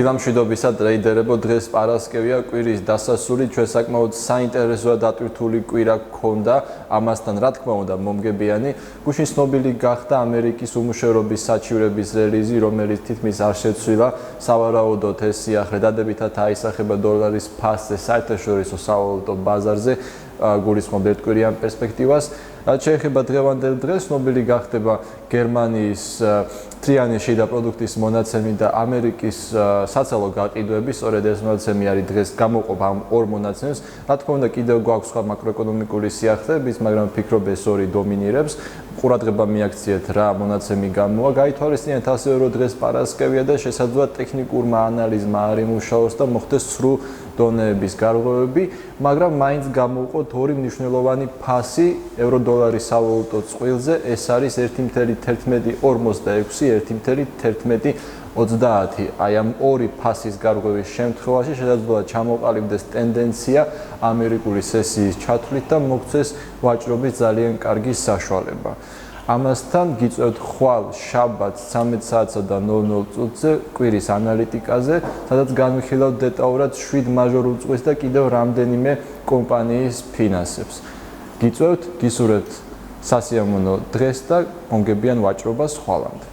დილამშვიდობისა ტრეიდერებო, დღეს პარასკევია, კვირის დასასრული, ჩვენ საკმაოდ საინტერესო და დატვირთული კვირა გქონდა, ამასთან რა თქმა უნდა მომგებიანი, გუშინ ცნობილი გახდა ამერიკის უმუშევრობის საჩივრების რელიზი, რომელიც თითქმის არ შეცვლილა, სავარაუდოდ ეს სიახლე დადებითად აისახება დოლარის ფასზე საერთაშორისო სავალუტო ბაზარზე, გულისხმობ ერთკვირიან პერსპექტივას. რაც შეეხება დღევანდელ დღეს, ცნობილი გახდება გერმანიის მთლიანი შიდა პროდუქტის მონაცემი და ამერიკის საცალო გაყიდვები, სწორედ ეს მონაცემი არის დღეს გამოყოფ ამ ორ მონაცემს. რა თქმა უნდა, კიდევ გვაქვს სხვა მაკროეკონომიკური სიახლეებიც, მაგრამ ფიქრობ ეს ორი დომინირებს. ყურადღება მიაქციეთ რა მონაცემი გამოვა. გაითვალისწინეთ ასევე, რომ დღეს პარასკევია და შესაძლოა ტექნიკურმა ანალიზმა არ იმუშაოს და მოხდეს სრულ დონეების გარღვევები, მაგრამ მაინც გამოვყოთ ორი მნიშვნელოვანი ფასი ევრო-დოლარის სავალუტო წყვილზე, ეს არის 1.1146, 1.1130. აი ამ ორი ფასის გარღვევის შემთხვევაში შესაძლოა ჩამოყალიბდეს ტენდენცია ამერიკული სესიის ჩათვლით და მოგვცეს ვაჭრობის ძალიან კარგი საშუალება. ამასთან გიწევთ ხვალ შაბათს 13 საათსა და 00 წუთზე კვირის ანალიტიკაზე, სადაც განვიხილავთ დეტალურად 7 მაჟორ უწყვის და კიდევ რამდენიმე კომპანიის ფინანსებს. გიწევთ, გისურვებთ სასიამოვნო დღეს და მომგებიან ვაჭრობას ხვალამდე.